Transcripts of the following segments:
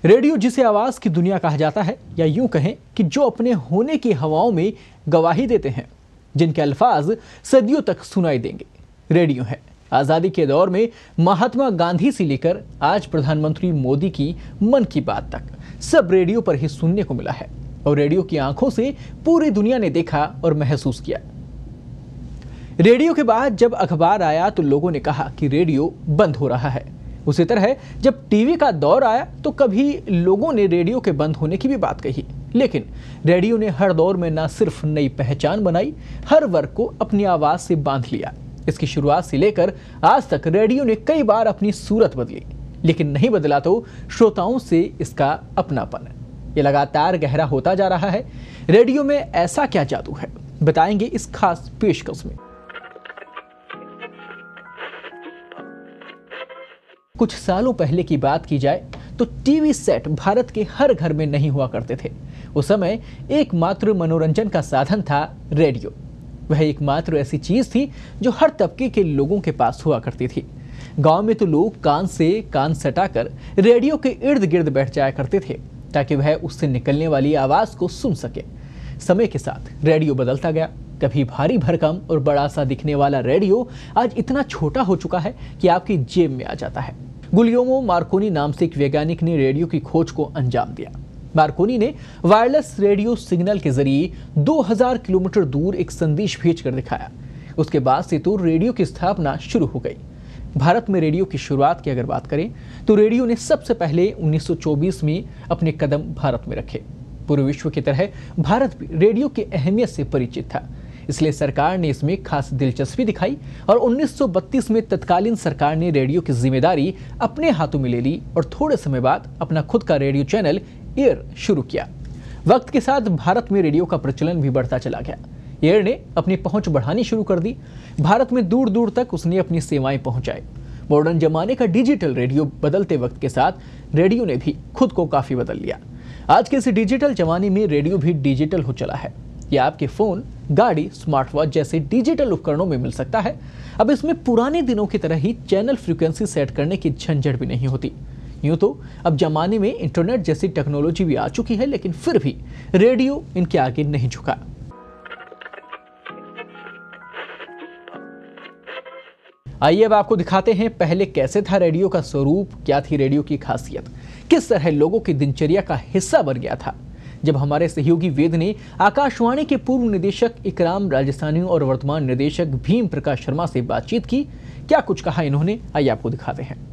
Radio जिसे आवाज की दुनिया कहा जाता है, या यूं कहें कि जो अपने होने की हवाओं में गवाही देते हैं, जिनके अल्फाज सदियों तक सुनाई देंगे, रेडियो है। आजादी के दौर में महात्मा गांधी से लेकर आज प्रधानमंत्री मोदी की मन की बात तक सब रेडियो पर ही सुनने को मिला है, और रेडियो की आंखों से पूरी दुनिया ने देखा और महसूस किया। रेडियो के बाद जब अखबार आया तो लोगों ने कहा कि रेडियो बंद हो रहा है। उसी तरह जब टीवी का दौर आया तो कभी लोगों ने रेडियो के बंद होने की भी बात कही, लेकिन रेडियो ने हर दौर में न सिर्फ नई पहचान बनाई, हर वर्ग को अपनी आवाज से बांध लिया। इसकी शुरुआत से लेकर आज तक रेडियो ने कई बार अपनी सूरत बदली, लेकिन नहीं बदला तो श्रोताओं से इसका अपनापन। ये लगातार गहरा होता जा रहा है। रेडियो में ऐसा क्या जादू है, बताएंगे इस खास पेशकश में। कुछ सालों पहले की बात की जाए तो टीवी सेट भारत के हर घर में नहीं हुआ करते थे। उस समय एकमात्र मनोरंजन का साधन था रेडियो। वह एकमात्र ऐसी चीज थी जो हर तबके के लोगों के पास हुआ करती थी। गांव में तो लोग कान से कान सटाकर रेडियो के इर्द गिर्द बैठ जाया करते थे ताकि वह उससे निकलने वाली आवाज को सुन सके। समय के साथ रेडियो बदलता गया। कभी भारी भरकम और बड़ा सा दिखने वाला रेडियो आज इतना छोटा हो चुका है कि आपकी जेब में आ जाता है। गुलियोमो मार्कोनी नाम से एक वैज्ञानिक ने रेडियो की खोज को अंजाम दिया। मार्कोनी ने वायरलेस रेडियो सिग्नल के जरिए 2000 किलोमीटर दूर एक संदेश भेजकर दिखाया। उसके बाद से तो रेडियो की स्थापना शुरू हो गई। भारत में रेडियो की शुरुआत की अगर बात करें तो रेडियो ने सबसे पहले 1924 में अपने कदम भारत में रखे। पूरे विश्व की तरह भारत भी रेडियो की अहमियत से परिचित था, इसलिए सरकार ने इसमें खास दिलचस्पी दिखाई और 1932 में तत्कालीन सरकार ने रेडियो की जिम्मेदारी अपने हाथों में ले ली और थोड़े समय बाद अपना खुद का रेडियो चैनल एयर शुरू किया। वक्त के साथ भारत में रेडियो का प्रचलन भी बढ़ता चला गया। एयर ने अपनी पहुंच बढ़ानी शुरू कर दी। भारत में दूर दूर तक उसने अपनी सेवाएं पहुंचाई। मॉडर्न जमाने का डिजिटल रेडियो बदलते वक्त के साथ रेडियो ने भी खुद को काफी बदल लिया। आज के इस डिजिटल जमाने में रेडियो भी डिजिटल हो चला है। यह आपके फोन, गाड़ी, स्मार्ट वॉच जैसे डिजिटल उपकरणों में मिल सकता है। अब इसमें पुराने दिनों की तरह ही चैनल फ्रीक्वेंसी सेट करने की झंझट भी नहीं होती। यूं तो अब जमाने में इंटरनेट जैसी टेक्नोलॉजी भी आ चुकी है, लेकिन फिर भी रेडियो इनके आगे नहीं झुका। आइए अब आपको दिखाते हैं पहले कैसे था रेडियो का स्वरूप, क्या थी रेडियो की खासियत, किस तरह लोगों की दिनचर्या का हिस्सा बन गया था। जब हमारे सहयोगी वेद ने आकाशवाणी के पूर्व निदेशक इकराम राजस्थानी और वर्तमान निदेशक भीम प्रकाश शर्मा से बातचीत की, क्या कुछ कहा इन्होंने, आइए आपको दिखाते हैं।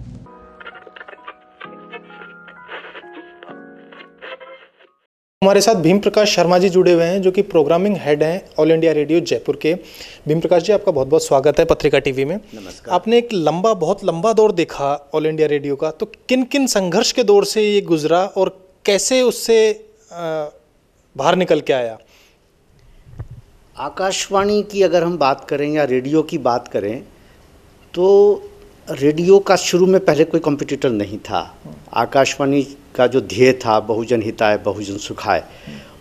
हमारे साथ भीम प्रकाश शर्मा जी जुड़े हुए हैं, जो कि प्रोग्रामिंग हेड हैं ऑल इंडिया रेडियो जयपुर के। भीम प्रकाश जी, आपका बहुत बहुत स्वागत है पत्रिका टीवी में। नमस्कार। आपने एक बहुत लंबा दौर देखा ऑल इंडिया रेडियो का, तो किन किन संघर्ष के दौर से ये गुजरा और कैसे उससे बाहर निकल के आया? आकाशवाणी की अगर हम बात करें या रेडियो की बात करें तो रेडियो का शुरू में पहले कोई कॉम्पिटिटर नहीं था। आकाशवाणी का जो ध्येय था, बहुजन हिताय बहुजन सुखाय,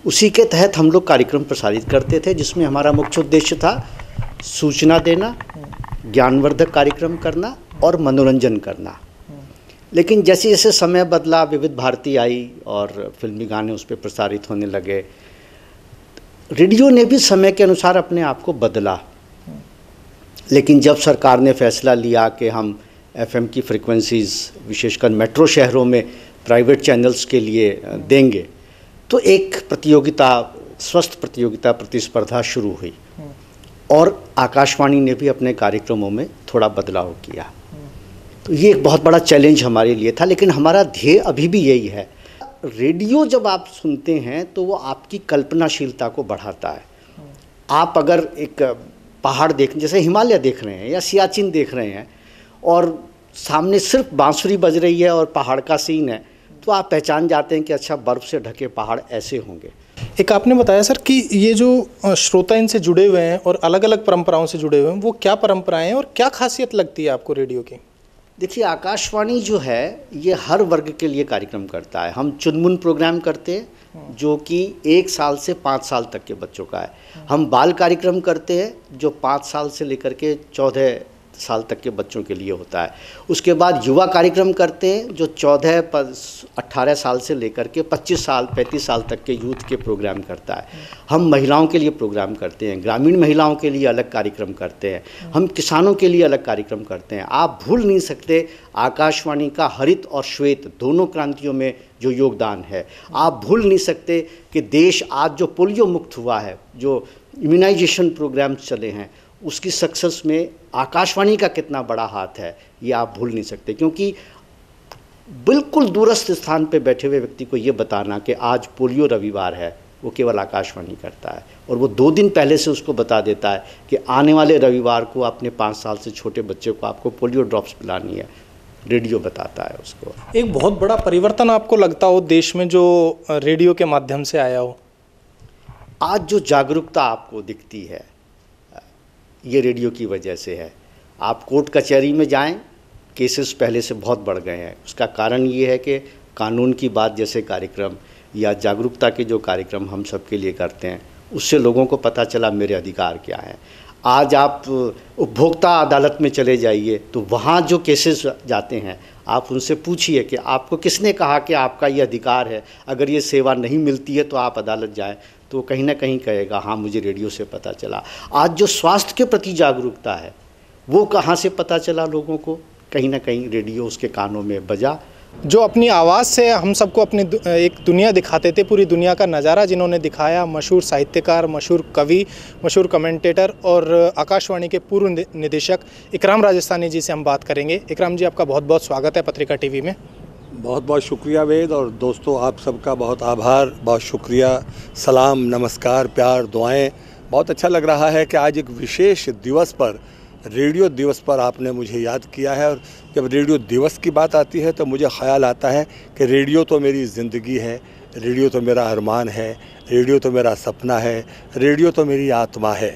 उसी के तहत हम लोग कार्यक्रम प्रसारित करते थे, जिसमें हमारा मुख्य उद्देश्य था सूचना देना, ज्ञानवर्धक कार्यक्रम करना और मनोरंजन करना। लेकिन जैसे जैसे समय बदला, विविध भारती आई और फिल्मी गाने उस पर प्रसारित होने लगे, रेडियो ने भी समय के अनुसार अपने आप को बदला। लेकिन जब सरकार ने फैसला लिया कि हम एफएम की फ्रीक्वेंसीज़ विशेषकर मेट्रो शहरों में प्राइवेट चैनल्स के लिए देंगे, तो एक प्रतियोगिता, स्वस्थ प्रतियोगिता, प्रतिस्पर्धा शुरू हुई और आकाशवाणी ने भी अपने कार्यक्रमों में थोड़ा बदलाव किया। तो ये एक बहुत बड़ा चैलेंज हमारे लिए था, लेकिन हमारा ध्येय अभी भी यही है। रेडियो जब आप सुनते हैं तो वो आपकी कल्पनाशीलता को बढ़ाता है। आप अगर एक पहाड़ जैसे हिमालय देख रहे हैं या सियाचिन देख रहे हैं और सामने सिर्फ बांसुरी बज रही है और पहाड़ का सीन है, तो आप पहचान जाते हैं कि अच्छा, बर्फ़ से ढके पहाड़ ऐसे होंगे। एक आपने बताया सर कि ये जो श्रोता इनसे जुड़े हुए हैं और अलग अलग परंपराओं से जुड़े हुए हैं, वो क्या परंपराएं हैं और क्या खासियत लगती है आपको रेडियो की? देखिए, आकाशवाणी जो है ये हर वर्ग के लिए कार्यक्रम करता है। हम चुनमुन प्रोग्राम करते हैं जो कि 1 साल से 5 साल तक के बच्चों का है। हम बाल कार्यक्रम करते हैं जो 5 साल से लेकर के 14 साल तक के बच्चों के लिए होता है। उसके बाद युवा कार्यक्रम करते हैं जो 18 साल से लेकर के 25 साल 35 साल तक के यूथ के प्रोग्राम करता है। हम महिलाओं के लिए प्रोग्राम करते हैं, ग्रामीण महिलाओं के लिए अलग कार्यक्रम करते हैं, हम किसानों के लिए अलग कार्यक्रम करते हैं। आप भूल नहीं सकते आकाशवाणी का हरित और श्वेत दोनों क्रांतियों में जो योगदान है। आप भूल नहीं सकते कि देश आज जो पोलियो मुक्त हुआ है, जो इम्यूनाइजेशन प्रोग्राम चले हैं, उसकी सक्सेस में आकाशवाणी का कितना बड़ा हाथ है, ये आप भूल नहीं सकते। क्योंकि बिल्कुल दूरस्थ स्थान पे बैठे हुए व्यक्ति को ये बताना कि आज पोलियो रविवार है, वो केवल आकाशवाणी करता है। और वो 2 दिन पहले से उसको बता देता है कि आने वाले रविवार को अपने 5 साल से छोटे बच्चे को आपको पोलियो ड्रॉप्स पिलानी है। रेडियो बताता है उसको। एक बहुत बड़ा परिवर्तन आपको लगता हो देश में जो रेडियो के माध्यम से आया हो? आज जो जागरूकता आपको दिखती है ये रेडियो की वजह से है। आप कोर्ट कचहरी में जाएं, केसेस पहले से बहुत बढ़ गए हैं। उसका कारण ये है कि कानून की बात जैसे कार्यक्रम या जागरूकता के जो कार्यक्रम हम सबके लिए करते हैं, उससे लोगों को पता चला मेरे अधिकार क्या हैं। आज आप उपभोक्ता अदालत में चले जाइए तो वहाँ जो केसेस जाते हैं, आप उनसे पूछिए कि आपको किसने कहा कि आपका ये अधिकार है, अगर ये सेवा नहीं मिलती है तो आप अदालत जाएं, तो कहीं ना कहीं कहेगा हाँ मुझे रेडियो से पता चला। आज जो स्वास्थ्य के प्रति जागरूकता है वो कहाँ से पता चला लोगों को? कहीं ना कहीं रेडियो उसके कानों में बजा। जो अपनी आवाज़ से हम सबको अपनी एक दुनिया दिखाते थे, पूरी दुनिया का नज़ारा जिन्होंने दिखाया, मशहूर साहित्यकार, मशहूर कवि, मशहूर कमेंटेटर और आकाशवाणी के पूर्व निदेशक इकराम राजस्थानी जी से हम बात करेंगे। इकराम जी, आपका बहुत बहुत स्वागत है पत्रिका टीवी में। बहुत बहुत शुक्रिया वेद, और दोस्तों आप सबका बहुत आभार, बहुत शुक्रिया, सलाम, नमस्कार, प्यार, दुआएं। बहुत अच्छा लग रहा है कि आज एक विशेष दिवस पर, रेडियो दिवस पर आपने मुझे याद किया है। और जब रेडियो दिवस की बात आती है तो मुझे ख्याल आता है कि रेडियो तो मेरी ज़िंदगी है, रेडियो तो मेरा अरमान है, रेडियो तो मेरा सपना है, रेडियो तो मेरी आत्मा है।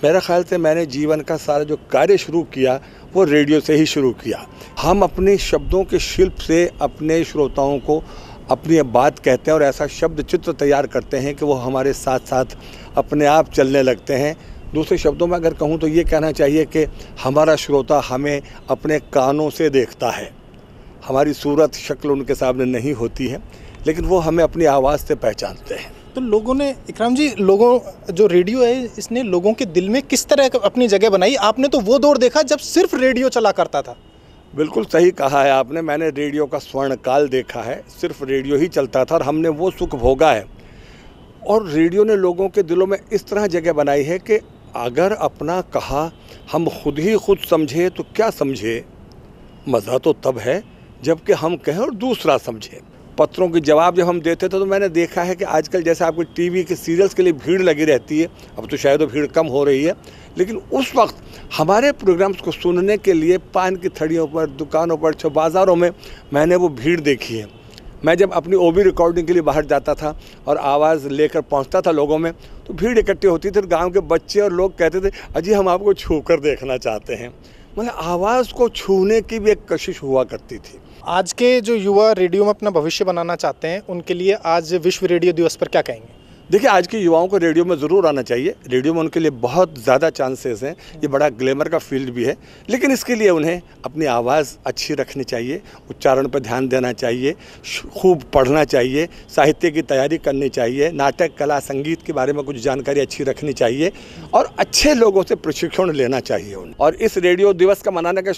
मेरा ख्याल से मैंने जीवन का सारा जो कार्य शुरू किया वो रेडियो से ही शुरू किया। हम अपने शब्दों के शिल्प से अपने श्रोताओं को अपनी बात कहते हैं और ऐसा शब्द चित्र तैयार करते हैं कि वो हमारे साथ साथ अपने आप चलने लगते हैं। दूसरे शब्दों में अगर कहूँ तो ये कहना चाहिए कि हमारा श्रोता हमें अपने कानों से देखता है। हमारी सूरत शक्ल उनके सामने नहीं होती है, लेकिन वो हमें अपनी आवाज़ से पहचानते हैं। तो लोगों ने, इकराम जी, जो रेडियो है इसने लोगों के दिल में किस तरह अपनी जगह बनाई? आपने तो वो दौर देखा जब सिर्फ रेडियो चला करता था। बिल्कुल सही कहा है आपने। मैंने रेडियो का स्वर्ण काल देखा है, सिर्फ रेडियो ही चलता था और हमने वो सुख भोगा है। और रेडियो ने लोगों के दिलों में इस तरह जगह बनाई है कि अगर अपना कहा हम खुद ही खुद समझे तो क्या समझे, मज़ा तो तब है जबकि हम कहें और दूसरा समझे। पत्रों के जवाब जब हम देते थे तो मैंने देखा है कि आजकल जैसे आपको टीवी के सीरियल्स के लिए भीड़ लगी रहती है, अब तो शायद वो भीड़ कम हो रही है, लेकिन उस वक्त हमारे प्रोग्राम्स को सुनने के लिए पान की थड़ियों पर, दुकानों पर, बाज़ारों में मैंने वो भीड़ देखी है। मैं जब अपनी ओबी रिकॉर्डिंग के लिए बाहर जाता था और आवाज़ लेकर पहुंचता था लोगों में, तो भीड़ इकट्ठी होती थी। गांव के बच्चे और लोग कहते थे अजी हम आपको छू कर देखना चाहते हैं। मतलब आवाज़ को छूने की भी एक कशिश हुआ करती थी। आज के जो युवा रेडियो में अपना भविष्य बनाना चाहते हैं, उनके लिए आज विश्व रेडियो दिवस पर क्या कहेंगे? देखिए, आज के युवाओं को रेडियो में ज़रूर आना चाहिए। रेडियो में उनके लिए बहुत ज़्यादा चांसेस हैं। ये बड़ा ग्लैमर का फील्ड भी है, लेकिन इसके लिए उन्हें अपनी आवाज़ अच्छी रखनी चाहिए, उच्चारण पर ध्यान देना चाहिए, खूब पढ़ना चाहिए, साहित्य की तैयारी करनी चाहिए, नाटक, कला, संगीत के बारे में कुछ जानकारी अच्छी रखनी चाहिए और अच्छे लोगों से प्रशिक्षण लेना चाहिए उन्हें। और इस रेडियो दिवस का मनाने का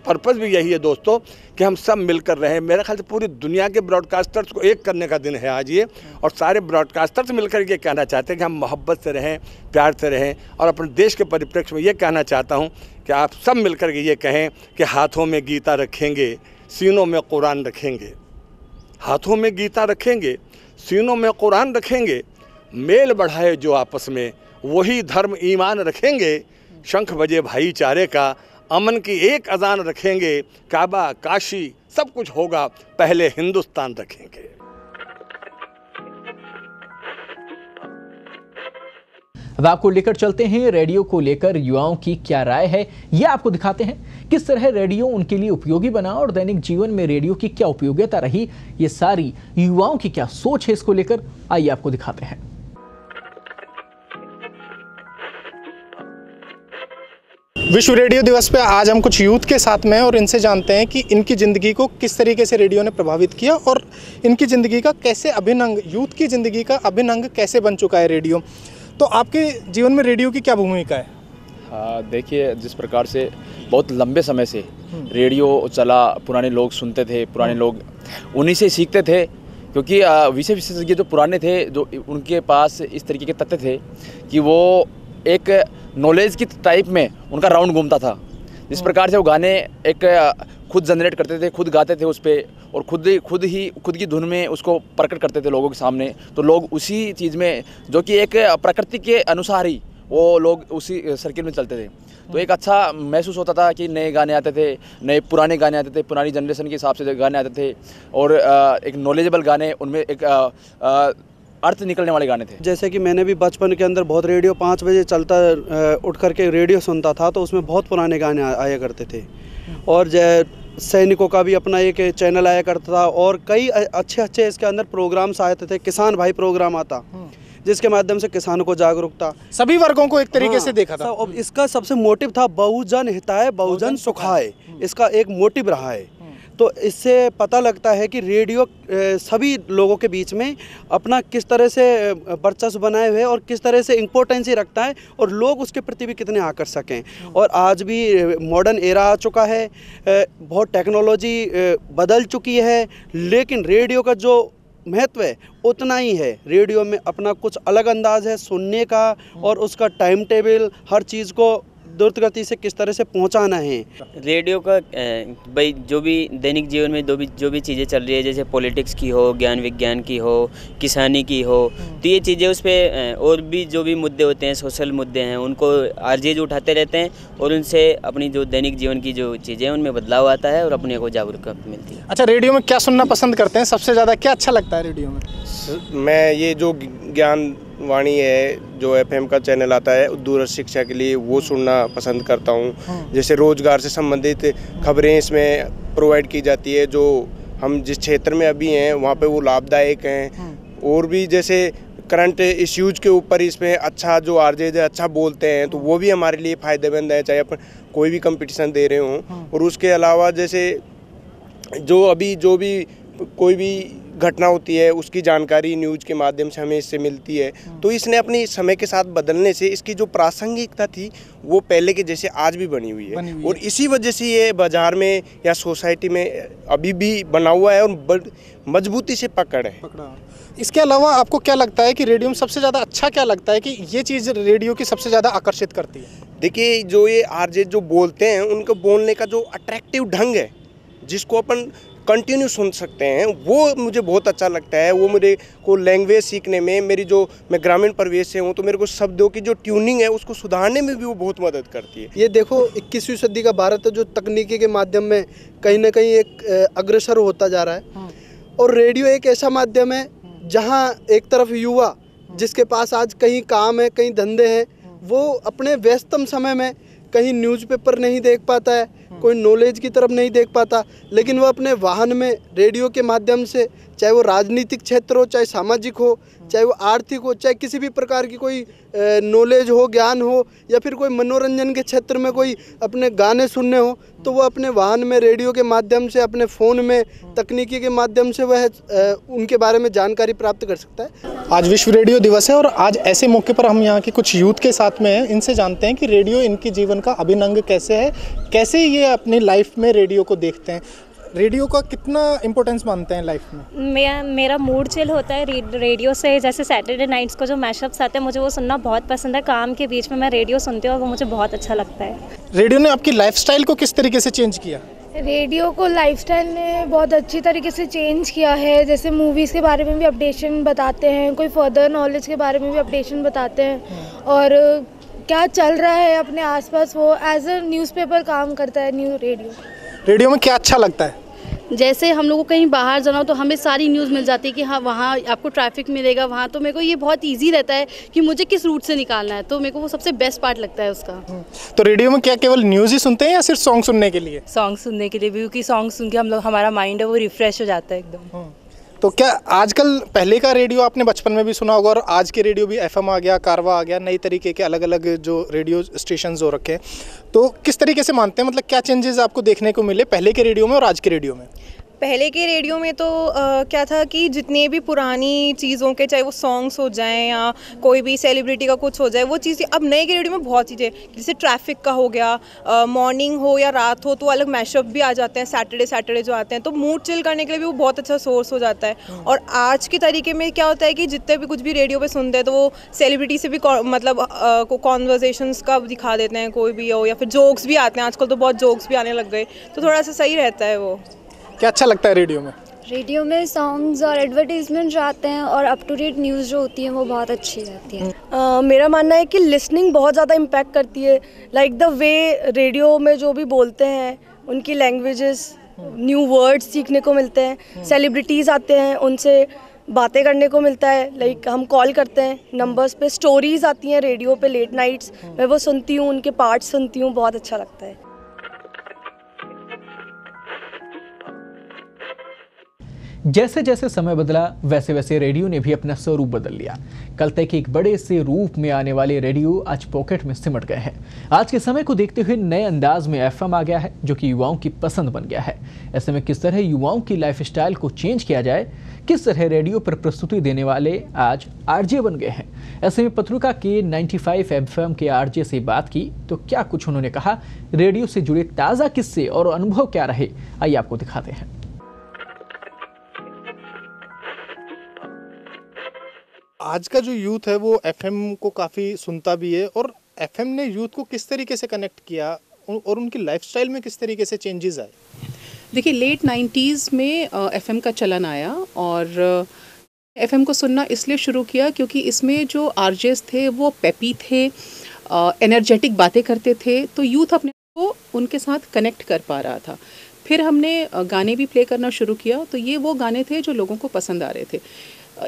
पर्पज़ भी यही है दोस्तों कि हम सब मिलकर रहें। मेरे ख्याल से पूरी दुनिया के ब्रॉडकास्टर्स को एक करने का दिन है आज ये, और सारे ब्रॉडकास्टर्स मिलकर ये कहना चाहते हैं कि हम मोहब्बत से रहें, प्यार से रहें। और अपने देश के परिप्रेक्ष्य में ये कहना चाहता हूँ कि आप सब मिलकर के ये कहें कि हाथों में गीता रखेंगे, सीनों में कुरान रखेंगे। हाथों में गीता रखेंगे, सीनों में कुरान रखेंगे, मेल बढ़ाए जो आपस में वही धर्म ईमान रखेंगे। शंख बजे भाईचारे का, अमन की एक अजान रखेंगे, काबा, काशी सब कुछ होगा, पहले हिंदुस्तान रखेंगे। अब आपको लेकर चलते हैं रेडियो को लेकर युवाओं की क्या राय है, ये आपको दिखाते हैं। किस तरह रेडियो उनके लिए उपयोगी बना और दैनिक जीवन में रेडियो की क्या उपयोगिता रही, ये सारी युवाओं की क्या सोच है इसको लेकर, आइए आपको दिखाते हैं। विश्व रेडियो दिवस पे आज हम कुछ यूथ के साथ में हैं और इनसे जानते हैं कि इनकी ज़िंदगी को किस तरीके से रेडियो ने प्रभावित किया और इनकी ज़िंदगी का कैसे अभिन्न अंग, यूथ की ज़िंदगी का अभिन्न अंग कैसे बन चुका है रेडियो। तो आपके जीवन में रेडियो की क्या भूमिका है? हाँ, देखिए, जिस प्रकार से बहुत लंबे समय से रेडियो चला, पुराने लोग सुनते थे, पुराने लोग उन्हीं से सीखते थे, क्योंकि विषय विशेषज्ञ जो पुराने थे, जो उनके पास इस तरीके के तथ्य थे कि वो एक नॉलेज की टाइप में उनका राउंड घूमता था। जिस प्रकार से वो गाने एक खुद जनरेट करते थे, खुद गाते थे उस पर, और खुद की धुन में उसको प्रकट करते थे लोगों के सामने, तो लोग उसी चीज़ में, जो कि एक प्रकृति के अनुसार ही वो लोग उसी सर्किल में चलते थे। तो एक अच्छा महसूस होता था कि नए गाने आते थे, नए पुराने गाने आते थे, पुरानी जनरेशन के हिसाब से गाने आते थे, और एक नॉलेजेबल गाने, उनमें एक अर्थ निकलने वाले गाने थे। जैसे कि मैंने भी बचपन के अंदर बहुत रेडियो 5 बजे चलता उठ करके रेडियो सुनता था, तो उसमें बहुत पुराने गाने आया करते थे, और सैनिकों का भी अपना एक चैनल आया करता था, और कई अच्छे इसके अंदर प्रोग्राम्स आते थे। किसान भाई प्रोग्राम आता, जिसके माध्यम से किसानों को जागरूकता, सभी वर्गों को एक तरीके से देखा था। अब इसका सबसे मोटिव था बहुजन हिताय बहुजन सुखाय, इसका एक मोटिव रहा है। तो इससे पता लगता है कि रेडियो सभी लोगों के बीच में अपना किस तरह से वर्चस्व बनाए हुए और किस तरह से इम्पोर्टेंसी रखता है, और लोग उसके प्रति भी कितने आकर्षक हैं। और आज भी मॉडर्न एरा आ चुका है, बहुत टेक्नोलॉजी बदल चुकी है, लेकिन रेडियो का जो महत्व है उतना ही है। रेडियो में अपना कुछ अलग अंदाज है सुनने का, और उसका टाइम टेबल, हर चीज़ को द्रुत गति से किस तरह से पहुंचाना है। रेडियो का भाई जो भी दैनिक जीवन में जो भी चीज़ें चल रही है, जैसे पॉलिटिक्स की हो, ज्ञान विज्ञान की हो, किसानी की हो, तो ये चीज़ें उस पर और भी जो भी मुद्दे होते हैं, सोशल मुद्दे हैं, उनको आरजेज उठाते रहते हैं, और उनसे अपनी जो दैनिक जीवन की जो चीज़ें हैं उनमें बदलाव आता है और अपने को जागरूकता मिलती है। अच्छा, रेडियो में क्या सुनना पसंद करते हैं? सबसे ज़्यादा क्या अच्छा लगता है रेडियो में? मैं ये जो ज्ञान वाणी है, जो एफएम का चैनल आता है दूरस्थ शिक्षा के लिए, वो सुनना पसंद करता हूँ। जैसे रोजगार से संबंधित खबरें इसमें प्रोवाइड की जाती है, जो हम जिस क्षेत्र में अभी हैं वहाँ पे वो लाभदायक हैं। और भी जैसे करंट इश्यूज के ऊपर इसमें अच्छा जो आरजे अच्छा बोलते हैं, तो वो भी हमारे लिए फ़ायदेमंद है, चाहे अपन कोई भी कंपटीशन दे रहे हों। और उसके अलावा जैसे जो भी कोई भी घटना होती है, उसकी जानकारी न्यूज़ के माध्यम से हमें इससे मिलती है। तो इसने अपनी समय के साथ बदलने से इसकी जो प्रासंगिकता थी वो पहले के जैसे आज भी बनी हुई है, और इसी वजह से ये बाज़ार में या सोसाइटी में अभी भी बना हुआ है और मजबूती से पकड़ है। इसके अलावा आपको क्या लगता है कि रेडियो में सबसे ज़्यादा अच्छा क्या लगता है कि ये चीज़ रेडियो की सबसे ज़्यादा आकर्षित करती है? देखिए, जो ये आरजे जो बोलते हैं, उनको बोलने का जो अट्रैक्टिव ढंग है, जिसको अपन कंटिन्यू सुन सकते हैं, वो मुझे बहुत अच्छा लगता है। वो मेरे को लैंग्वेज सीखने में, मैं ग्रामीण परिवेश से हूँ, तो मेरे को शब्दों की जो ट्यूनिंग है उसको सुधारने में भी वो बहुत मदद करती है। ये देखो, 21वीं सदी का भारत है जो तकनीकी के माध्यम में कहीं ना कहीं एक अग्रसर होता जा रहा है, और रेडियो एक ऐसा माध्यम है जहाँ एक तरफ युवा जिसके पास आज कहीं काम है, कहीं धंधे हैं, वो अपने व्यस्तम समय में कहीं न्यूज़पेपर नहीं देख पाता है, कोई नॉलेज की तरफ नहीं देख पाता, लेकिन वो अपने वाहन में रेडियो के माध्यम से, चाहे वो राजनीतिक क्षेत्र हो, चाहे सामाजिक हो, चाहे वो आर्थिक हो, चाहे किसी भी प्रकार की कोई नॉलेज हो, ज्ञान हो, या फिर कोई मनोरंजन के क्षेत्र में कोई अपने गाने सुनने हो, तो वो अपने वाहन में रेडियो के माध्यम से, अपने फ़ोन में तकनीकी के माध्यम से वह उनके बारे में जानकारी प्राप्त कर सकता है। आज विश्व रेडियो दिवस है और आज ऐसे मौके पर हम यहाँ के कुछ यूथ के साथ में हैं। इनसे जानते हैं कि रेडियो इनके जीवन का अभिन्न अंग कैसे है, कैसे ये अपनी लाइफ में रेडियो को देखते हैं, रेडियो का कितना इम्पोर्टेंस मानते हैं लाइफ में। मेरा मूड चिल होता है रेडियो से। जैसे सैटरडे नाइट्स को जो मैशअप्स आते हैं, मुझे वो सुनना बहुत पसंद है। काम के बीच में मैं रेडियो सुनती हूँ और वो मुझे बहुत अच्छा लगता है। रेडियो ने आपकी लाइफस्टाइल को किस तरीके से चेंज किया? रेडियो को लाइफस्टाइल ने बहुत अच्छी तरीके से चेंज किया है। जैसे मूवीज़ के बारे में भी अपडेशन बताते हैं, कोई फर्दर नॉलेज के बारे में भी अपडेशन बताते हैं, और क्या चल रहा है अपने आसपास, वो एज अ न्यूज़पेपर काम करता है रेडियो में क्या अच्छा लगता है? जैसे हम लोग को कहीं बाहर जाना हो तो हमें सारी न्यूज़ मिल जाती है कि हाँ वहाँ आपको ट्रैफिक मिलेगा, वहाँ तो मेरे को ये बहुत इजी रहता है कि मुझे किस रूट से निकालना है, तो मेरे को वो सबसे बेस्ट पार्ट लगता है उसका। तो रेडियो में क्या केवल न्यूज़ ही सुनते हैं या सिर्फ सॉन्ग सुनने के लिए? सॉन्ग सुनने के लिए भी, क्योंकि सॉन्ग सुन के हमारा माइंड है वो रिफ्रेश हो जाता है एकदम। तो क्या आजकल पहले का रेडियो आपने बचपन में भी सुना होगा और आज के रेडियो भी एफएम आ गया, कारवा आ गया, नई तरीके के अलग अलग जो रेडियो स्टेशंस हो रखे हैं, तो किस तरीके से मानते हैं, मतलब क्या चेंजेस आपको देखने को मिले पहले के रेडियो में और आज के रेडियो में? पहले के रेडियो में तो क्या था कि जितने भी पुरानी चीज़ों के, चाहे वो सॉन्ग्स हो जाएं या कोई भी सेलिब्रिटी का कुछ हो जाए, वो चीज़ें अब नए के रेडियो में बहुत चीज़ें, जैसे ट्रैफिक का हो गया, मॉर्निंग हो या रात हो तो अलग मैशअप भी आ जाते हैं, सैटरडे जो आते हैं, तो मूड चिल करने के लिए भी वो बहुत अच्छा सोर्स हो जाता है। और आज के तरीके में क्या होता है कि जितने भी कुछ भी रेडियो पे सुनते हैं तो वो सेलिब्रिटी से भी मतलब कॉन्वर्जेशंस का दिखा देते हैं, कोई भी हो, या फिर जोक्स भी आते हैं, आजकल तो बहुत जोक्स भी आने लग गए, तो थोड़ा सा सही रहता है वो। क्या अच्छा लगता है रेडियो में? रेडियो में सॉन्ग्स और एडवर्टीजमेंट जो आते हैं और अप टू डेट न्यूज़ जो होती है वो बहुत अच्छी रहती है। मेरा मानना है कि लिसनिंग बहुत ज़्यादा इम्पैक्ट करती है, लाइक द वे रेडियो में जो भी बोलते हैं उनकी लैंग्वेजेस, न्यू वर्ड्स सीखने को मिलते हैं, सेलिब्रिटीज़ आते हैं उनसे बातें करने को मिलता है, लाइक हम कॉल करते हैं नंबर्स पे, स्टोरीज़ आती हैं रेडियो पे लेट नाइट्स, मैं वो सुनती हूँ, उनके पार्ट्स सुनती हूँ, बहुत अच्छा लगता है। जैसे जैसे समय बदला वैसे वैसे रेडियो ने भी अपना स्वरूप बदल लिया। कल तक एक बड़े से रूप में आने वाले रेडियो आज पॉकेट में सिमट गए हैं। आज के समय को देखते हुए नए अंदाज में एफएम आ गया है जो कि युवाओं की पसंद बन गया है। ऐसे में किस तरह युवाओं की लाइफस्टाइल को चेंज किया जाए, किस तरह रेडियो पर प्रस्तुति देने वाले आज आरजे बन गए हैं। ऐसे में पत्रिका के 95 एफएम के आरजे से बात की तो क्या कुछ उन्होंने कहा, रेडियो से जुड़े ताज़ा किस्से और अनुभव क्या रहे, आइए आपको दिखाते हैं। आज का जो यूथ है वो एफएम को काफ़ी सुनता भी है, और एफएम ने यूथ को किस तरीके से कनेक्ट किया और उनकी लाइफस्टाइल में किस तरीके से चेंजेस आए? देखिए, लेट 90s में एफएम का चलन आया और एफएम को सुनना इसलिए शुरू किया क्योंकि इसमें जो आरजेस थे वो पेपी थे, एनर्जेटिक बातें करते थे, तो यूथ अपने को उनके साथ कनेक्ट कर पा रहा था। फिर हमने गाने भी प्ले करना शुरू किया, तो ये वो गाने थे जो लोगों को पसंद आ रहे थे।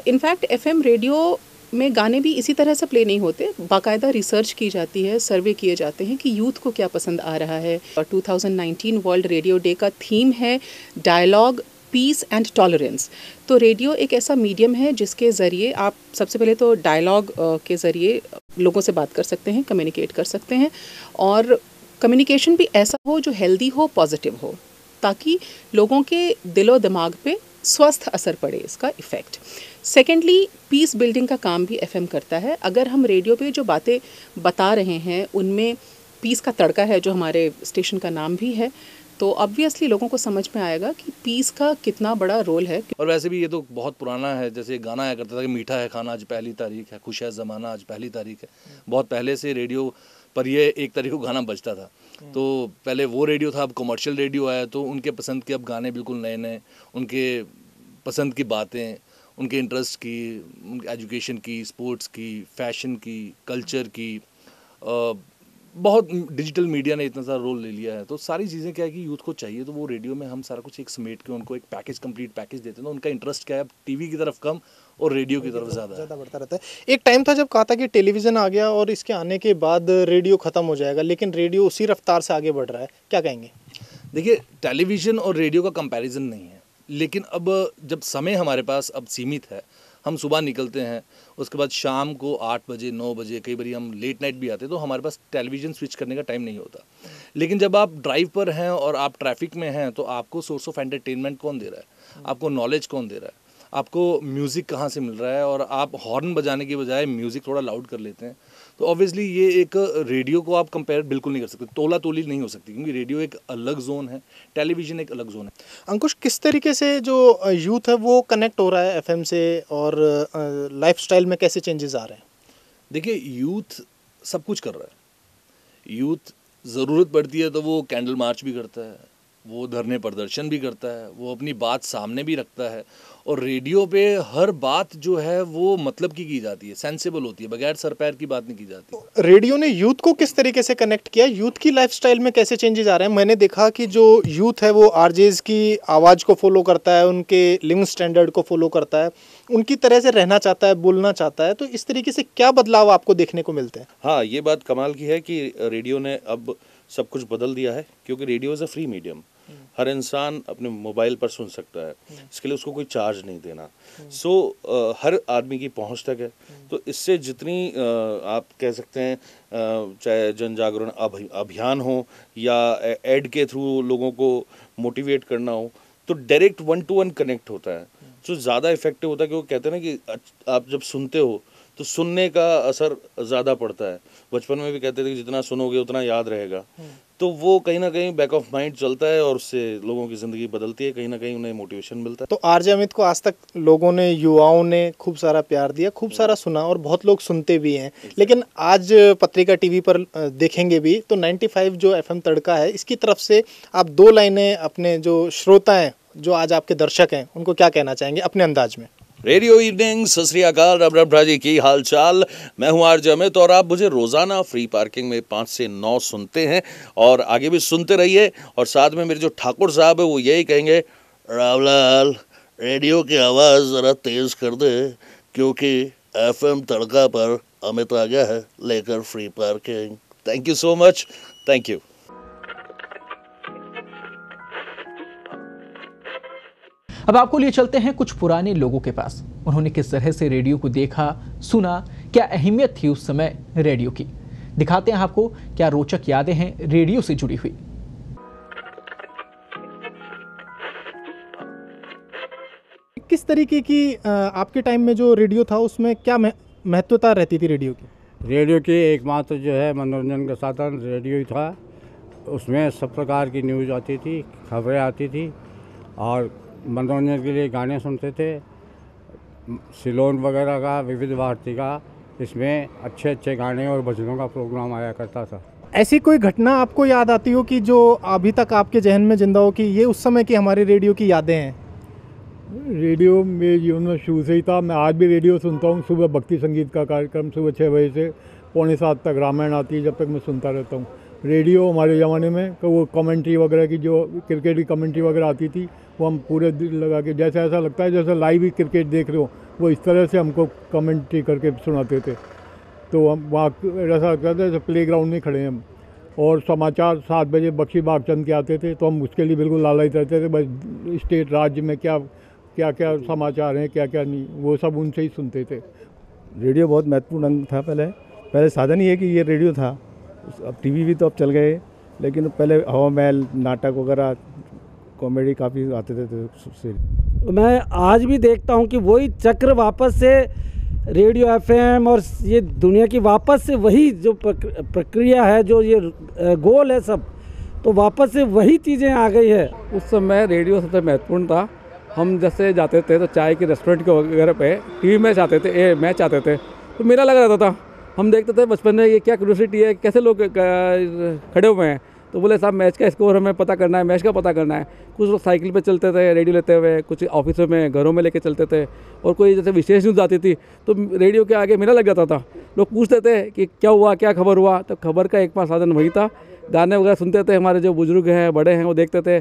इनफैक्ट एफएम रेडियो में गाने भी इसी तरह से प्ले नहीं होते, बाकायदा रिसर्च की जाती है, सर्वे किए जाते हैं कि यूथ को क्या पसंद आ रहा है। और 2019 वर्ल्ड रेडियो डे का थीम है डायलॉग, पीस एंड टॉलरेंस। तो रेडियो एक ऐसा मीडियम है जिसके ज़रिए आप सबसे पहले तो डायलॉग के ज़रिए लोगों से बात कर सकते हैं, कम्युनिकेट कर सकते हैं, और कम्युनिकेशन भी ऐसा हो जो हेल्दी हो, पॉजिटिव हो, ताकि लोगों के दिलो दिमाग पे स्वस्थ असर पड़े इसका इफ़ेक्ट। सेकेंडली, पीस बिल्डिंग का काम भी एफएम करता है। अगर हम रेडियो पे जो बातें बता रहे हैं उनमें पीस का तड़का है, जो हमारे स्टेशन का नाम भी है, तो ऑब्वियसली लोगों को समझ में आएगा कि पीस का कितना बड़ा रोल है। और वैसे भी ये तो बहुत पुराना है, जैसे गाना आया करता था कि मीठा है खाना आज पहली तारीख है, खुश है ज़माना आज पहली तारीख है। बहुत पहले से रेडियो पर ये एक तारीख को गाना बजता था। तो पहले वो रेडियो था, अब कमर्शियल रेडियो आया, तो उनके पसंद के अब गाने बिल्कुल नए नए, उनके पसंद की बातें, उनके इंटरेस्ट की, उनके एजुकेशन की, स्पोर्ट्स की, फैशन की, कल्चर की, बहुत डिजिटल मीडिया ने इतना सारा रोल ले लिया है। तो सारी चीज़ें क्या है कि यूथ को चाहिए, तो वो रेडियो में हम सारा कुछ एक समेट के उनको एक पैकेज, कंप्लीट पैकेज देते हैं। तो उनका इंटरेस्ट क्या है, टीवी की तरफ कम और रेडियो की तरफ ज़्यादा बढ़ता रहता है। एक टाइम था जब कहा था कि टेलीविज़न आ गया और इसके आने के बाद रेडियो ख़त्म हो जाएगा, लेकिन रेडियो उसी रफ्तार से आगे बढ़ रहा है, क्या कहेंगे? देखिए, टेलीविज़न और रेडियो का कंपैरिजन नहीं है, लेकिन अब जब समय हमारे पास अब सीमित है, हम सुबह निकलते हैं, उसके बाद शाम को 8 बजे 9 बजे, कई बार हम लेट नाइट भी आते हैं, तो हमारे पास टेलीविज़न स्विच करने का टाइम नहीं होता। लेकिन जब आप ड्राइव पर हैं और आप ट्रैफिक में हैं, तो आपको सोर्स ऑफ एंटरटेनमेंट कौन दे रहा है, आपको नॉलेज कौन दे रहा है, आपको म्यूज़िक कहाँ से मिल रहा है, और आप हॉर्न बजाने की बजाय म्यूज़िक थोड़ा लाउड कर लेते हैं। तो ऑब्वियसली ये एक रेडियो को आप कंपेयर बिल्कुल नहीं कर सकते, तोला तोली नहीं हो सकती, क्योंकि रेडियो एक अलग जोन है, टेलीविज़न एक अलग जोन है। अंकुश, किस तरीके से जो यूथ है वो कनेक्ट हो रहा है एफएम से, और लाइफस्टाइल में कैसे चेंजेस आ रहे हैं? देखिए, यूथ सब कुछ कर रहा है। यूथ ज़रूरत पड़ती है तो वो कैंडल मार्च भी करता है, वो धरने प्रदर्शन भी करता है, वो अपनी बात सामने भी रखता है, और रेडियो पे हर बात जो है वो मतलब की जाती है, सेंसिबल होती है, बगैर सर पैर की बात नहीं की जाती। रेडियो ने यूथ को किस तरीके से कनेक्ट किया, यूथ की लाइफस्टाइल में कैसे चेंजेस आ रहे हैं? मैंने देखा कि जो यूथ है वो आरजेज की आवाज़ को फॉलो करता है, उनके लिविंग स्टैंडर्ड को फॉलो करता है, उनकी तरह से रहना चाहता है, बोलना चाहता है। तो इस तरीके से क्या बदलाव आपको देखने को मिलते हैं? हाँ, ये बात कमाल की है कि रेडियो ने अब सब कुछ बदल दिया है, क्योंकि radio is a free medium. हर इंसान अपने मोबाइल पर सुन सकता है, इसके लिए उसको कोई चार्ज नहीं देना। हर आदमी की पहुंच तक है। तो इससे जितनी आप कह सकते हैं चाहे जन जागरण अभियान हो या एड के थ्रू लोगों को मोटिवेट करना हो, तो डायरेक्ट 1 to 1 कनेक्ट होता है, जो ज़्यादा इफेक्टिव होता है। कि वो कहते हैं ना कि आप जब सुनते हो तो सुनने का असर ज़्यादा पड़ता है। बचपन में भी कहते थे कि जितना सुनोगे उतना याद रहेगा, तो वो कहीं ना कहीं बैक ऑफ माइंड चलता है और उससे लोगों की ज़िंदगी बदलती है, कहीं ना कहीं उन्हें मोटिवेशन मिलता है। तो आरजे अमित को आज तक लोगों ने, युवाओं ने खूब सारा प्यार दिया, खूब सारा सुना और बहुत लोग सुनते भी हैं। लेकिन आज पत्रिका टीवी पर देखेंगे भी तो 95 जो FM तड़का है, इसकी तरफ से आप 2 लाइनें अपने जो श्रोता हैं, जो आज आपके दर्शक हैं, उनको क्या कहना चाहेंगे अपने अंदाज में? रेडियो इवनिंग, सत श्री अकाल, रब रब राजी की हाल चाल। मैं हूं आरजे अमित और आप मुझे रोज़ाना फ्री पार्किंग में 5 से 9 सुनते हैं और आगे भी सुनते रहिए। और साथ में मेरे जो ठाकुर साहब है वो यही कहेंगे, रावलाल रेडियो की आवाज़ ज़रा तेज़ कर दे, क्योंकि FM तड़का पर अमित आ गया है लेकर free parking. Thank you so much, thank you. अब आपको लिए चलते हैं कुछ पुराने लोगों के पास। उन्होंने किस तरह से रेडियो को देखा, सुना, क्या अहमियत थी उस समय रेडियो की। दिखाते हैं आपको क्या रोचक यादें हैं रेडियो से जुड़ी हुई। किस तरीके की आपके टाइम में जो रेडियो था उसमें क्या महत्वता रहती थी रेडियो की? रेडियो की एकमात्र जो है मनोरंजन का साधन रेडियो ही था। उसमें सब प्रकार की न्यूज़ आती थी, खबरें आती थी और मनोरंजन के लिए गाने सुनते थे। सिलोन वगैरह का, विविध भारती का, इसमें अच्छे अच्छे गाने और भजनों का प्रोग्राम आया करता था। ऐसी कोई घटना आपको याद आती हो कि जो अभी तक आपके जहन में जिंदा हो कि ये उस समय की हमारी रेडियो की यादें हैं? रेडियो मेरे जीवन में शुरू से ही था। मैं आज भी रेडियो सुनता हूँ। सुबह भक्ति संगीत का कार्यक्रम सुबह 6 बजे से 6:45 तक रामायण आती है, जब तक मैं सुनता रहता हूँ। रेडियो हमारे ज़माने में तो वो कमेंट्री वगैरह की, जो क्रिकेट की कमेंट्री वगैरह आती थी, वो हम पूरे दिल लगा के, जैसे ऐसा लगता है जैसे लाइव ही क्रिकेट देख रहे हो, वो इस तरह से हमको कमेंट्री करके सुनाते थे। तो हम वहाँ ऐसा लगता था जैसे प्ले ग्राउंड में खड़े हैं हम। और समाचार 7 बजे बख्शी बागचंद के आते थे, तो हम उसके लिए बिल्कुल लालच रहते थे। बस स्टेट राज्य में क्या क्या समाचार हैं, क्या क्या नहीं, वो सब उनसे ही सुनते थे। रेडियो बहुत महत्वपूर्ण अंग था। पहले साधन ही है कि ये रेडियो था। अब टीवी भी तो अब चल गए, लेकिन पहले हवा महल, नाटक वगैरह, कॉमेडी काफ़ी आते थे। मैं आज भी देखता हूँ कि वही चक्र वापस से रेडियो FM और ये दुनिया की वापस से वही जो प्रक्रिया है, जो ये गोल है सब, तो वापस से वही चीज़ें आ गई है। उस समय रेडियो सबसे महत्वपूर्ण था। हम जैसे जाते थे तो चाय के रेस्टोरेंट के वगैरह पे टीवी मैच आते थे, मैच आते थे, तो मेला लगा रहता था। हम देखते थे बचपन में, ये क्या क्यूरियोसिटी है, कैसे लोग खड़े हुए हैं। तो बोले साहब मैच का स्कोर हमें पता करना है, मैच का पता करना है। कुछ लोग साइकिल पे चलते थे रेडियो लेते हुए, कुछ ऑफिसों में, घरों में लेके चलते थे। और कोई जैसे विशेष न्यूज़ आती थी तो रेडियो के आगे मेला लग जाता था। लोग पूछते थे कि क्या हुआ, क्या खबर हुआ। तो खबर का एकमात्र साधन वही था। गाने वगैरह सुनते थे, हमारे जो बुजुर्ग हैं, बड़े हैं, वो देखते थे